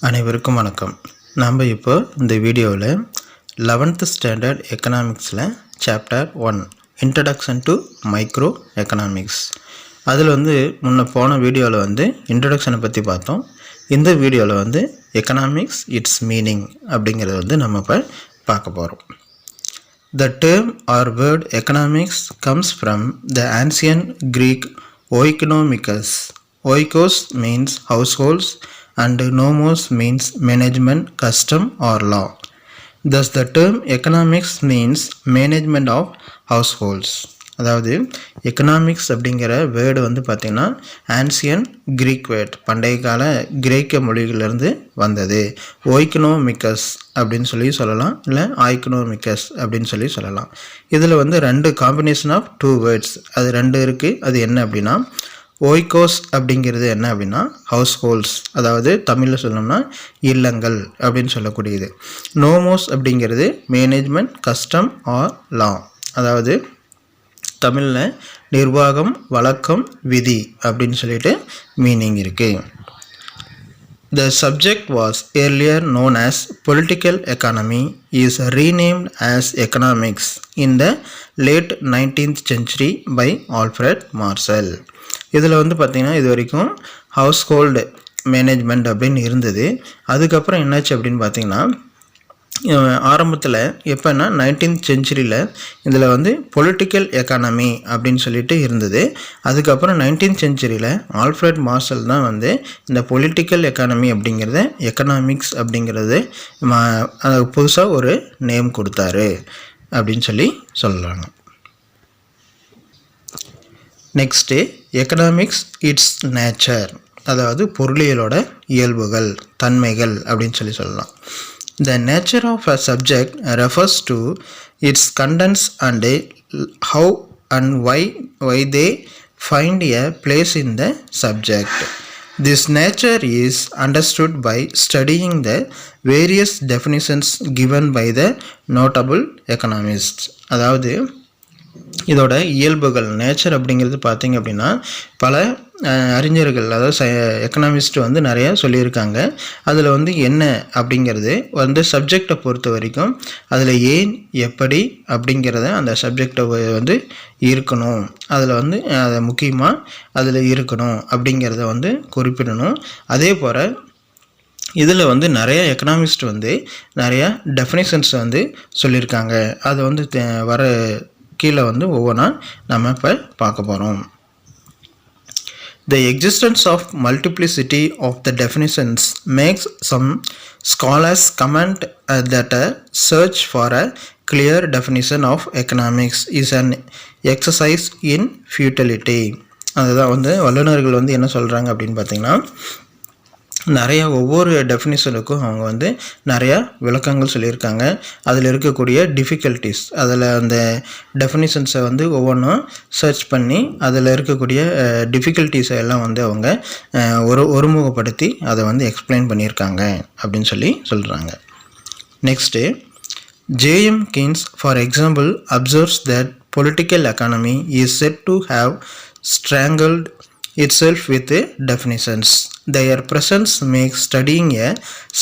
அனைவருக்கும் வணக்கம். நாம் இப்போ இந்த வீடியோவில் 11th ஸ்டாண்டர்ட் எக்கனாமிக்ஸில் chapter 1 introduction to micro economics அதில் முன்ன போன வீடியோவில் இன்ட்ரடக்ஷனை பற்றி பார்த்தோம். இந்த வீடியோவில் எக்கனாமிக்ஸ் இட்ஸ் மீனிங் அப்படிங்கிறத நம்ம இப்போ பார்க்க போகிறோம். The term or word economics comes from the ancient Greek oikonomikos. Oikos means households and nomos means management, custom or law. Thus the term economics means management of households. அதாவது economics அப்படிங்கிற word பார்த்திங்கன்னா ancient Greek word, பண்டைய கால கிரேக்க மொழிகளிலிருந்து வந்தது. ஓய்கனோமிக்கஸ் அப்படின்னு சொல்லலாம், இல்லை ஆய்கனோமிக்கஸ் அப்படின்னு சொல்லலாம். இதில் ரெண்டு காம்பினேஷன் ஆஃப் டூ வேர்ட்ஸ், அது ரெண்டு இருக்குது. அது என்ன அப்படின்னா, ஓய்கோஸ் அப்படிங்கிறது என்ன அப்படின்னா ஹவுஸ் ஹோல்ட்ஸ், அதாவது தமிழில் சொல்லணும்னா இல்லங்கள் அப்படின்னு சொல்லக்கூடியது. நோமோஸ் அப்படிங்கிறது மேனேஜ்மெண்ட், கஸ்டம் ஆர் லா, அதாவது தமிழில் நிர்வாகம், வழக்கம், விதி அப்படின்னு சொல்லிட்டு மீனிங் இருக்குது. The subject was earlier known as political economy, is renamed as economics in the late 19th century by Alfred Marshall. இதில் பார்த்திங்கன்னா இது வரைக்கும் ஹவுஸ் ஹோல்டு மேனேஜ்மெண்ட் அப்படின்னு இருந்தது. அதுக்கப்புறம் என்னாச்சு அப்படின்னு பார்த்திங்கன்னா, ஆரம்பத்தில் எப்போன்னா 19th செஞ்சுரியில் இதில் பொலிட்டிக்கல் எக்கானமி அப்படின்னு சொல்லிட்டு இருந்தது. அதுக்கப்புறம் 19th செஞ்சுரியில் ஆல்ஃப்ரெட் மார்ஷல் தான் இந்த பொலிட்டிக்கல் எக்கானமி அப்படிங்கிறத எக்கனாமிக்ஸ் அப்படிங்கிறது புதுசாக ஒரு நேம் கொடுத்தாரு அப்படின்னு சொல்லலாங்க. நெக்ஸ்ட்டு எக்கனாமிக்ஸ் இட்ஸ் நேச்சர், அதாவது பொருளியலோட இயல்புகள், தன்மைகள் அப்படின்னு சொல்லலாம். The nature of a subject refers to its contents and how and why they find a place in the subject. This nature is understood by studying the various definitions given by the notable economists. அதாவது இதோட இயல்புகள், nature அப்படிங்கிறது பார்த்திங்க அப்படின்னா பல அறிஞர்கள், அதாவது economist நிறைய சொல்லியிருக்காங்க. அதில் என்ன அப்படிங்கிறது சப்ஜெக்டை பொறுத்த வரைக்கும் அதில் ஏன், எப்படி அப்படிங்கிறத அந்த சப்ஜெக்டை இருக்கணும், அதில் அதை முக்கியமாக அதில் இருக்கணும் அப்படிங்கிறத குறிப்பிடணும். அதே போல் இதில் நிறைய எக்கனாமிஸ்ட் நிறையா டெஃபினிஷன்ஸ் சொல்லியிருக்காங்க. அதை வர கீழே ஒவ்வொன்றா நம்ம இப்போ பார்க்க போகிறோம். The existence of multiplicity of the definitions makes some scholars comment that a search for a clear definition of economics is an exercise in futility. அதுதான் வல்லுநர்கள் என்ன சொல்கிறாங்க அப்படின்னு பார்த்தீங்கன்னா, நிறைய ஒவ்வொரு டெஃபினிஷனுக்கும் அவங்க நிறையா விளக்கங்கள் சொல்லியிருக்காங்க. அதில் இருக்கக்கூடிய டிஃபிகல்ட்டிஸ், அதில் அந்த டெஃபினிஷன்ஸை ஒவ்வொன்றும் சர்ச் பண்ணி அதில் இருக்கக்கூடிய டிஃபிகல்ட்டிஸை எல்லாம் அவங்க ஒருமுகப்படுத்தி அதை எக்ஸ்பிளைன் பண்ணியிருக்காங்க அப்படின்னு சொல்கிறாங்க. Next, JM Keynes for example absorbs that political economy is set to have strangled itself with definitions. Their presence makes studying a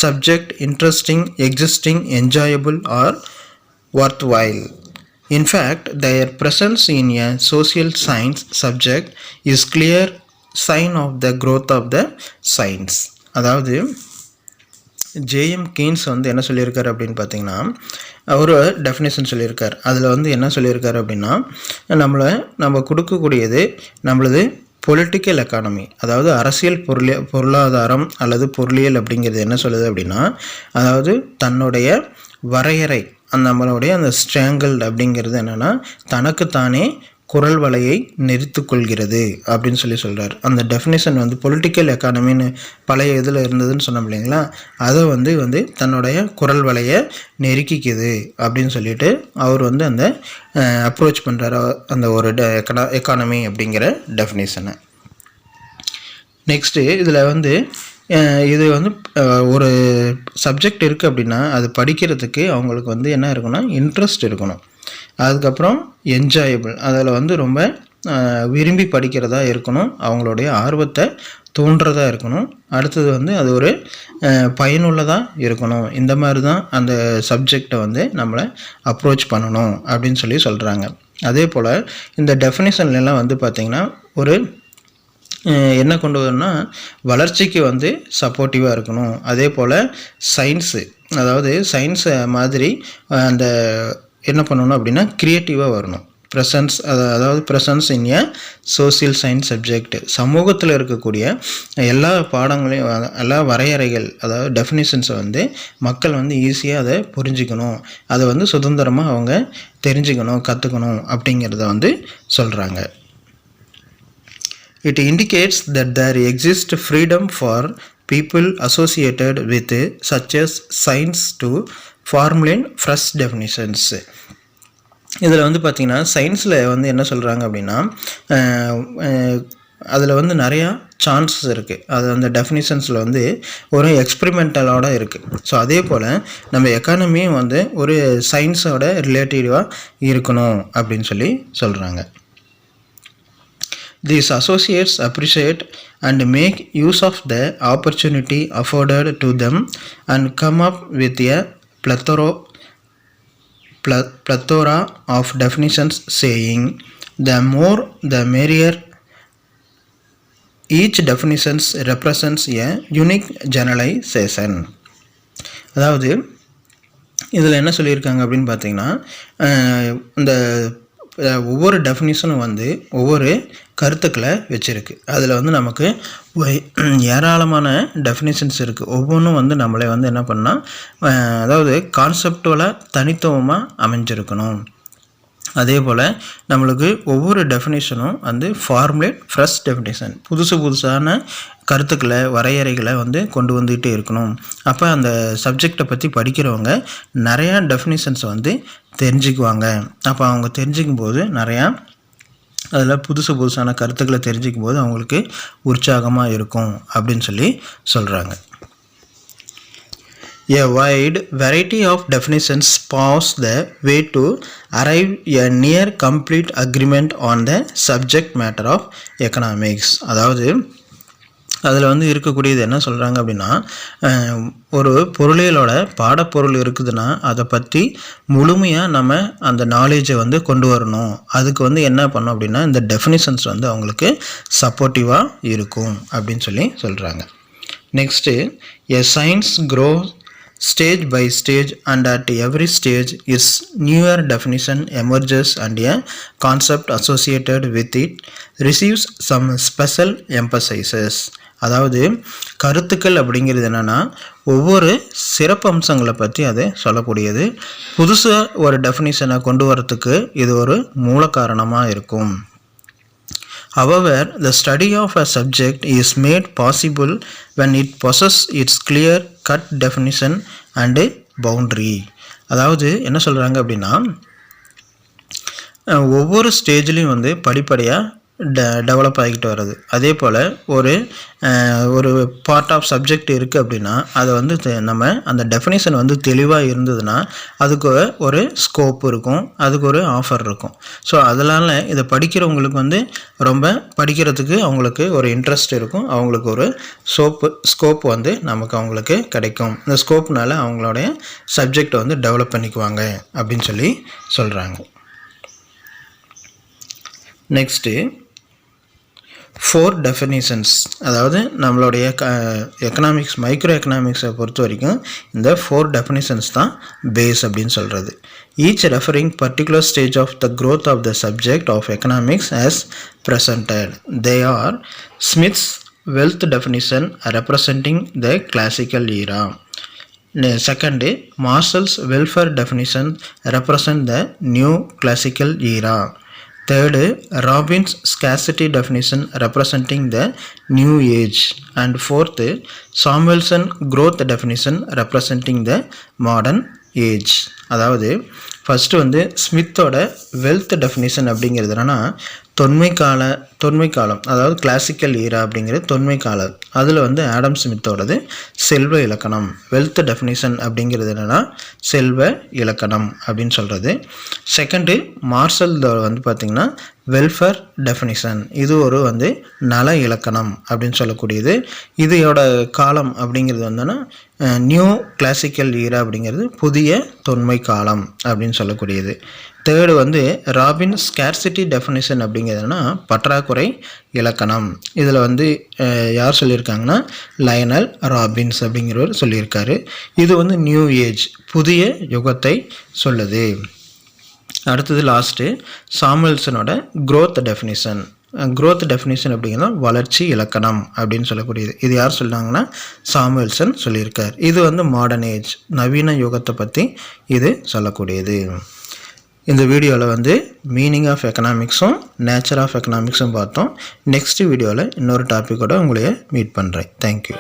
subject interesting, existing, enjoyable or worthwhile. In fact, their presence in a social science subject is clear sign of the growth of the science. அதாவது JM Keynes என்ன சொல்லியிருக்காரு அப்படின்னு பார்த்தீங்கன்னா, ஒரு definition சொல்லியிருக்கார். அதில் என்ன சொல்லியிருக்காரு அப்படின்னா, நம்ம கொடுக்கக்கூடியது நம்மளது பொலிட்டிக்கல் எக்கானமி, அதாவது அரசியல் பொருளாதாரம் அல்லது பொருளியல் அப்படிங்கிறது என்ன சொல்லுது அப்படின்னா, அதாவது தன்னுடைய வரையறை, நம்மளுடைய அந்த ஸ்ட்ராங்கிள் அப்படிங்கிறது என்னென்னா தனக்குத்தானே குரல் வலையை நெறித்து கொள்கிறது அப்படின்னு சொல்கிறார். அந்த டெஃபினேஷன் பொலிட்டிக்கல் எக்கானமின்னு பழைய இதில் இருந்ததுன்னு சொன்னோம் இல்லைங்களா, அதை தன்னுடைய குரல் வலையை நெருக்கிக்குது அப்படின்னு சொல்லிட்டு அவர் அந்த அப்ரோச் பண்ணுறாரு அந்த ஒரு எக்கானமி அப்படிங்கிற டெஃபினேஷனை. நெக்ஸ்ட்டு இதில் இது ஒரு சப்ஜெக்ட் இருக்குது அப்படின்னா அது படிக்கிறதுக்கு அவங்களுக்கு என்ன இருக்கணும், இன்ட்ரெஸ்ட் இருக்கணும். அதுக்கப்புறம் என்ஜாயபிள், அதில் ரொம்ப விரும்பி படிக்கிறதா இருக்கணும், அவங்களுடைய ஆர்வத்தை தூண்டுறதா இருக்கணும். அடுத்தது வந்து அது ஒரு பயனுள்ளதாக இருக்கணும். இந்த மாதிரி தான் அந்த சப்ஜெக்டை வந்து நம்மளை அப்ரோச் பண்ணணும் அப்படின்னு சொல்லி சொல்கிறாங்க. அதே போல் இந்த டெஃபினிஷன்லாம் வந்து பார்த்திங்கன்னா ஒரு என்ன கொண்டு வரணும்னா வளர்ச்சிக்கு வந்து சப்போர்ட்டிவாக இருக்கணும். அதே போல் சயின்ஸு, அதாவது சயின்ஸை மாதிரி அந்த என்ன பண்ணணும் அப்படின்னா க்ரியேட்டிவாக வரணும். ப்ரெசன்ஸ், அதாவது ப்ரெசன்ஸ் இன் ஏ சோசியல் சயின்ஸ் சப்ஜெக்ட், சமூகத்தில் இருக்கக்கூடிய எல்லா பாடங்களையும் எல்லா வரையறைகள், அதாவது டெஃபினிஷன்ஸை வந்து மக்கள் வந்து ஈஸியாக அதை புரிஞ்சுக்கணும், அதை வந்து சுதந்திரமாக அவங்க தெரிஞ்சுக்கணும், கற்றுக்கணும் அப்படிங்கிறத வந்து சொல்கிறாங்க. It indicates that there exists freedom for people associated with such as science to formulate fresh definitions. இதில் வந்து பார்த்திங்கன்னா சயின்ஸில் வந்து என்ன சொல்கிறாங்க அப்படின்னா அதில் வந்து நிறையா சான்சஸ் இருக்குது. அது அந்த டெஃபினிஷன்ஸில் வந்து ஒரு எக்ஸ்பெரிமெண்டலோடு இருக்குது. ஸோ அதே போல் நம்ம எக்கானமியும் வந்து ஒரு சயின்ஸோட ரிலேட்டிவாக இருக்கணும் அப்படின்னு சொல்லி சொல்கிறாங்க. These associates appreciate and make use of the opportunity afforded to them and come up with a plethora of definitions, saying the more the merrier. Each definition represents a unique generalization. அதாவது இதில் என்ன சொல்லியிருக்காங்க அப்படின்னு பார்த்தீங்கன்னா இந்த ஒவ்வொரு டெஃபினிஷனும் வந்து ஒவ்வொரு கருத்துக்களை வச்சுருக்கு. அதில் வந்து நமக்கு ஏராளமான டெஃபினிஷன்ஸ் இருக்குது. ஒவ்வொன்றும் வந்து நம்மளை வந்து என்ன பண்ணால் அதாவது கான்செப்டுவலாக தனித்துவமாக அமைஞ்சிருக்கணும். அதே போல் நம்மளுக்கு ஒவ்வொரு டெஃபினிஷனும் வந்து ஃபார்முலேட் ஃப்ரெஷ் டெஃபினிஷன், புதுசான கருத்துக்களை வரையறைகளை வந்து கொண்டு வந்துகிட்டே இருக்கணும். அப்போ அந்த சப்ஜெக்டை பற்றி படிக்கிறவங்க நிறையா டெஃபினிஷன்ஸை வந்து தெரிஞ்சுக்குவாங்க. அப்போ அவங்க தெரிஞ்சிக்கும் போது நிறையா அதில் புதுசான கருத்துக்களை தெரிஞ்சிக்கும் போது அவங்களுக்கு உற்சாகமாக இருக்கும் அப்படின்னு சொல்லி சொல்கிறாங்க. A wide variety of definitions paves the way to arrive a near complete agreement on the subject matter of economics. அதாவது அதில் வந்து இருக்கக்கூடியது என்ன சொல்கிறாங்க அப்படின்னா ஒரு பொருளியலோட பாடப்பொருள் இருக்குதுன்னா அதை பற்றி முழுமையாக நம்ம அந்த நாலேஜை வந்து கொண்டு வரணும். அதுக்கு வந்து என்ன பண்ணோம் அப்படின்னா இந்த டெஃபினிஷன்ஸ் வந்து அவங்களுக்கு சப்போர்ட்டிவாக இருக்கும் அப்படின்னு சொல்லி சொல்கிறாங்க. Next, a science grows stage by stage and at every stage its newer definition emerges and a concept associated with it receives some special emphasis. அதாவது கருத்துக்கள் அப்படிங்கிறது என்னென்னா ஒவ்வொரு சிறப்பு அம்சங்களை பற்றி அதை சொல்லக்கூடியது. புதுசாக ஒரு டெஃபினிஷனை கொண்டு வரத்துக்கு இது ஒரு மூல காரணமாக இருக்கும். However, the study of a subject is made possible when it possesses its clear-cut definition and boundary. அதாவது என்ன சொல்கிறாங்க அப்படின்னா ஒவ்வொரு ஸ்டேஜ்லேயும் வந்து படிப்படியாக டெவலப் ஆகிக்கிட்டு வர்றது. அதே போல் ஒரு பார்ட் ஆஃப் சப்ஜெக்ட் இருக்குது அப்படின்னா அதை வந்து நம்ம அந்த டெஃபினிஷன் வந்து தெளிவாக இருந்ததுன்னா அதுக்கு ஒரு ஸ்கோப் இருக்கும், அதுக்கு ஒரு ஆஃபர் இருக்கும். ஸோ அதனால் இதை படிக்கிறவங்களுக்கு வந்து ரொம்ப படிக்கிறதுக்கு அவங்களுக்கு ஒரு இன்ட்ரெஸ்ட் இருக்கும், அவங்களுக்கு ஒரு ஸ்கோப் வந்து நமக்கு அவங்களுக்கு கிடைக்கும். இந்த ஸ்கோப்னால அவங்களுடைய சப்ஜெக்டை வந்து டெவலப் பண்ணிக்குவாங்க அப்படின்னு சொல்லி சொல்கிறாங்க. நெக்ஸ்ட்டு, 4 டெஃபினிஷன்ஸ், அதாவது நம்மளுடைய எக்கனாமிக்ஸ் மைக்ரோ எக்கனாமிக்ஸை பொறுத்த வரைக்கும் இந்த 4 டெஃபினிஷன்ஸ் தான் பேஸ் அப்படின்னு சொல்கிறது. Each referring particular stage of the growth of the subject of economics as presented. They are Smith's wealth definition representing the classical era. Second, Marshall's welfare definition represent the new classical era. Third, Robbins' scarcity definition representing the new age. And fourth, Samuelson growth definition representing the modern age. அதாவது first வந்து ஸ்மித்தோட wealth definition அப்படிங்கிறது என்னென்னா தொன்மை காலம், அதாவது classical ஈரா அப்படிங்கிறது தொன்மை காலம். அதில் வந்து ஆடம் ஸ்மித்தோடது செல்வ இலக்கணம். வெல்த் டெஃபினிஷன் அப்படிங்கிறது என்னென்னா செல்வ இலக்கணம் அப்படின்னு சொல்கிறது. செகண்டு மார்ஷல் வந்து பார்த்திங்கன்னா வெல்ஃபேர் டெஃபினிஷன், இது ஒரு நல இலக்கணம் அப்படின்னு சொல்லக்கூடியது. இதோட காலம் அப்படிங்கிறது நியூ கிளாசிக்கல் ஈரா அப்படிங்கிறது புதிய தொன்மை காலம் அப்படின்னு சொல்லக்கூடியது. தேர்டு ராபின் ஸ்கேர்சிட்டி டெஃபினிஷன் அப்படிங்கிறதுனா பற்றாக்குறை இலக்கணம். இதில் யார் சொல்லியிருக்காங்கன்னா லயனல் ராபின்ஸ் அப்படிங்கிறவர் சொல்லியிருக்காரு. இது நியூ ஏஜ், புதிய யுகத்தை சொல்லுது. அடுத்தது லாஸ்ட்டு சாமுவல்சனோட growth டெஃபினிஷன். growth டெஃபினிஷன் அப்படிங்கிறது வளர்ச்சி இலக்கணம் அப்படின்னு சொல்லக்கூடியது. இது யார் சொன்னாங்கன்னா சாமுவல்சன் சொல்லியிருக்கார். இது மாடர்ன் ஏஜ், நவீன யுகத்தை பற்றி இது சொல்லக்கூடியது. இந்த வீடியோவில் மீனிங் ஆஃப் எக்கனாமிக்ஸும் நேச்சர் ஆஃப் எக்கனாமிக்ஸும் பார்த்தோம். நெக்ஸ்ட் வீடியோவில் இன்னொரு டாப்பிக்கோட உங்களைய மீட் பண்ணுறேன். தேங்க்யூ.